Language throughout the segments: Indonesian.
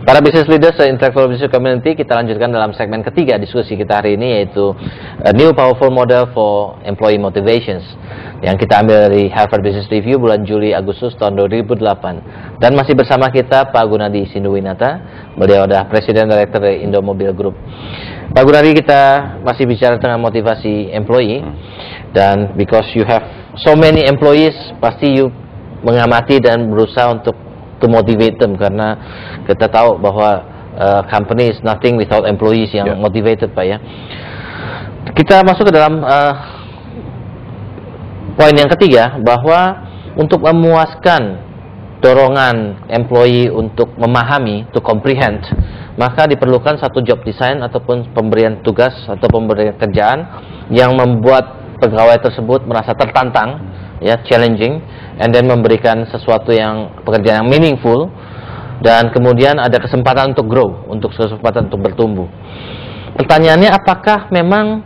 Para business leaders dan intellectual business community, kita lanjutkan dalam segmen ketiga diskusi kita hari ini, yaitu a new powerful model for employee motivations, yang kita ambil dari Harvard Business Review bulan Juli Agustus tahun 2008. Dan masih bersama kita Pak Gunadi Sinduwinata, beliau adalah Presiden Director dari Indomobil Group. Pak Gunadi, kita masih bicara tentang motivasi employee, dan because you have so many employees, pasti you mengamati dan berusaha untuk to motivate them, karena kita tahu bahwa company is nothing without employees yang motivated, Pak, ya. Kita masuk ke dalam poin yang ketiga, bahwa untuk memuaskan dorongan employee untuk memahami, to comprehend, maka diperlukan satu job design ataupun pemberian tugas atau pemberian kerjaan yang membuat pegawai tersebut merasa tertantang, ya, challenging, and then memberikan sesuatu yang pekerjaan yang meaningful, dan kemudian ada kesempatan untuk grow, untuk kesempatan untuk bertumbuh. Pertanyaannya, apakah memang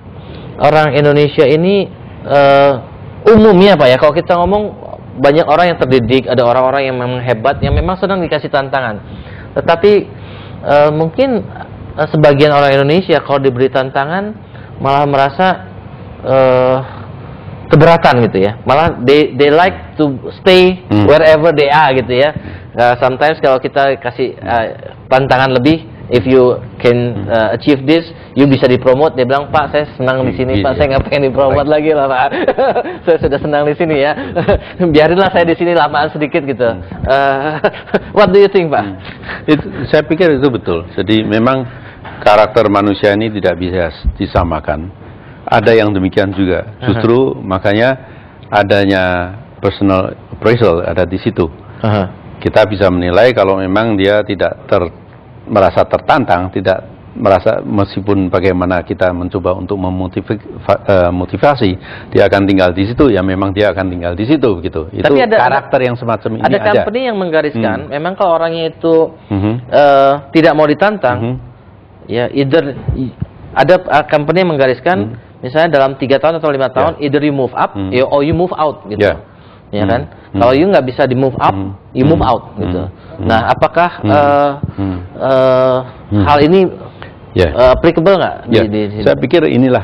orang Indonesia ini umumnya, Pak, ya, kalau kita ngomong banyak orang yang terdidik, ada orang-orang yang memang hebat, yang memang sedang dikasih tantangan, tetapi mungkin sebagian orang Indonesia kalau diberi tantangan malah merasa keberatan gitu ya, malah they like to stay wherever they are gitu ya. Sometimes kalau kita kasih tantangan lebih, if you can achieve this, you bisa dipromot. Dia bilang, Pak, saya senang di sini, Pak, saya nggak pengen dipromot lagi lah, Pak. Saya sudah senang di sini ya. Biarinlah saya di sini lamaan sedikit gitu. What do you think, Pak? Saya pikir itu betul. Jadi memang karakter manusia ini tidak bisa disamakan. Ada yang demikian juga. Justru makanya adanya personal appraisal ada di situ. Kita bisa menilai kalau memang dia tidak merasa tertantang, tidak merasa, meskipun bagaimana kita mencoba untuk memotivasi, dia akan tinggal di situ, ya memang dia akan tinggal di situ gitu. Itu tapi ada, karakter yang semacam ini ada company yang menggariskan, memang kalau orangnya itu tidak mau ditantang, ya either ada company yang menggariskan, misalnya dalam 3 tahun atau 5 tahun, either you move up, or you move out gitu. Ya kan? Kalau you nggak bisa di move up, you move out gitu. Nah, apakah hal ini applicable nggak? Saya pikir inilah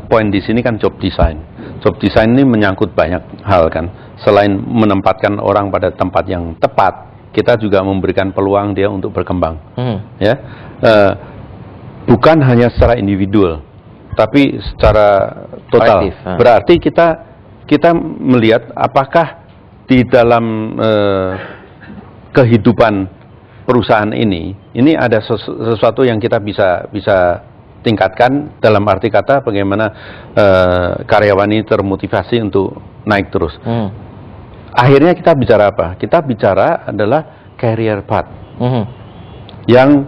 poin di sini kan job design. Job design ini menyangkut banyak hal kan. Selain menempatkan orang pada tempat yang tepat, kita juga memberikan peluang dia untuk berkembang. Ya, bukan hanya secara individual, tapi secara total. Berarti kita melihat apakah di dalam kehidupan perusahaan ini ada sesuatu yang kita bisa tingkatkan, dalam arti kata bagaimana karyawan ini termotivasi untuk naik terus. Akhirnya kita bicara apa? Kita bicara adalah career path yang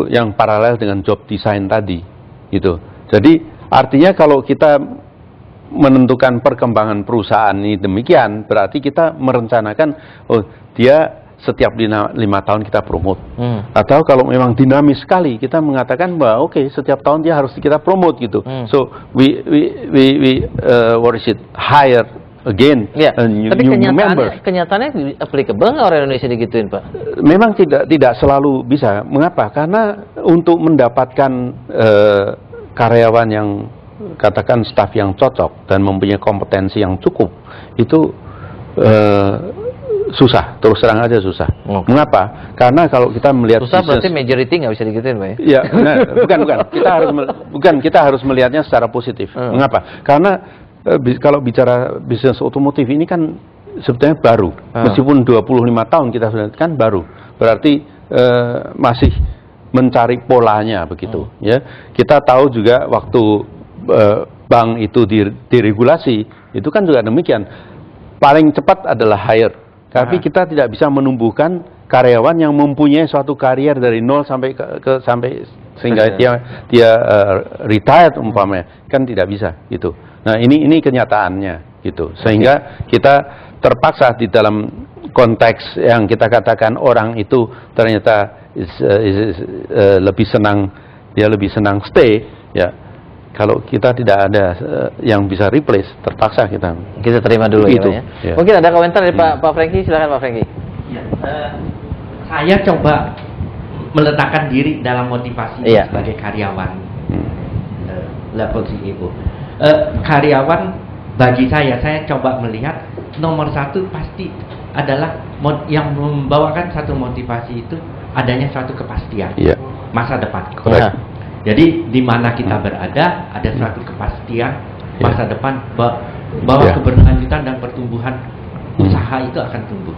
yang paralel dengan job design tadi gitu. Jadi artinya kalau kita menentukan perkembangan perusahaan ini demikian, berarti kita merencanakan, oh, dia setiap 5 tahun kita promote. Atau kalau memang dinamis sekali, kita mengatakan bahwa oke, setiap tahun dia harus kita promote gitu. So we hire again a new member. Kenyataannya applicable nggak orang Indonesia digituin, Pak? Memang tidak selalu bisa. Mengapa? Karena untuk mendapatkan karyawan yang, katakan staf yang cocok dan mempunyai kompetensi yang cukup, itu susah, terus terang aja susah. Mengapa? Karena kalau kita melihat susah berarti majority nggak bisa digituin, Pak? Ya, bukan. Kita harus melihatnya secara positif. Mengapa? Karena kalau bicara bisnis otomotif ini kan sebetulnya baru, meskipun 25 tahun kita sudah kan baru, berarti masih mencari polanya begitu. Ya, kita tahu juga waktu bank itu diregulasi, itu kan juga demikian. Paling cepat adalah hire, tapi kita tidak bisa menumbuhkan karyawan yang mempunyai suatu karier dari nol sampai sehingga dia retired umpamanya, kan tidak bisa gitu. Nah, ini kenyataannya gitu. Sehingga kita terpaksa di dalam konteks yang kita katakan orang itu ternyata lebih senang stay, ya. Kalau kita tidak ada yang bisa replace, terpaksa kita terima dulu gitu. Ya. Mungkin ada komentar dari Pak Franky, silakan Pak Franky. Ya, saya coba meletakkan diri dalam motivasi sebagai karyawan level CEO. Karyawan bagi saya coba melihat nomor satu pasti adalah yang membawakan satu motivasi itu adanya suatu kepastian masa depan. Jadi di mana kita berada ada suatu kepastian masa depan bahwa keberlanjutan dan pertumbuhan usaha itu akan tumbuh.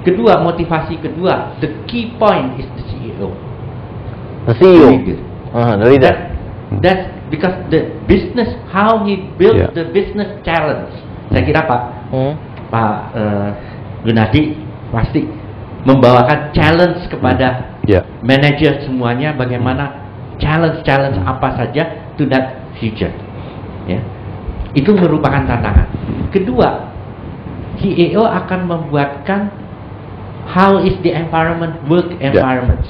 Kedua, motivasi kedua, the key point is the CEO. The CEO. The leader. That's because the business, how he built the business challenge. Saya kira Pak Gunadi pasti membawakan challenge kepada manajer semuanya, bagaimana challenge apa saja to that future. Itu merupakan tantangan. Kedua, CEO akan membuatkan how is the environment, work environment.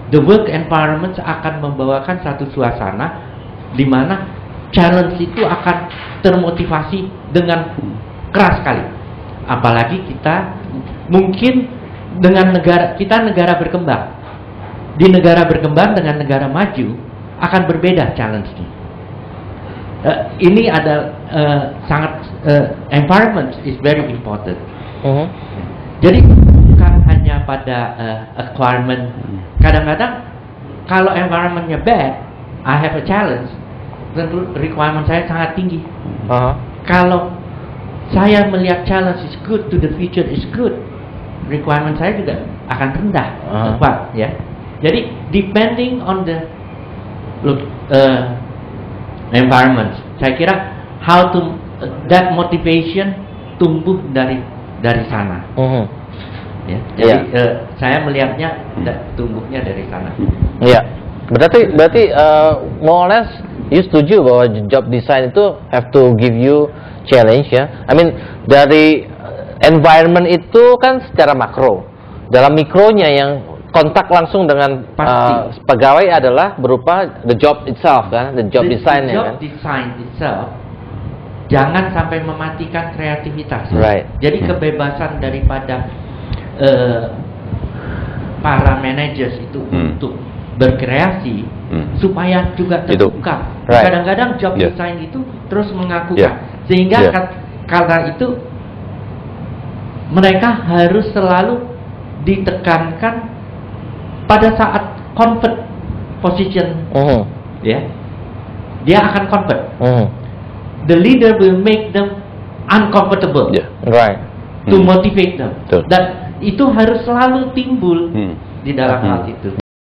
The work environment akan membawakan satu suasana di mana challenge itu akan termotivasi dengan keras sekali. Apalagi kita mungkin dengan negara berkembang. Di negara berkembang dengan negara maju akan berbeda challenge-nya. Ini ada sangat environment is very important. Jadi bukan hanya pada requirement. Kadang-kadang kalau environmentnya bad, I have a challenge, tentu requirement saya sangat tinggi. Kalau saya melihat challenge is good to the future is good, requirement saya juga akan rendah, tepat ya. Jadi depending on the environment, saya kira how to that motivation tumbuh dari sana. Jadi saya melihatnya tumbuhnya dari sana. Berarti more or less you setuju bahwa job design itu have to give you challenge I mean dari environment itu kan secara makro. Dalam mikronya yang kontak langsung dengan pegawai adalah berupa the job itself kan, the job design job design itself jangan sampai mematikan kreativitas. Jadi kebebasan daripada para managers itu untuk berkreasi supaya juga terbuka. Kadang-kadang job design itu terus mengakukan sehingga karena itu mereka harus selalu ditekankan pada saat convert position dia akan convert. The leader will make them uncomfortable to motivate them. Dan itu harus selalu timbul di dalam hal itu.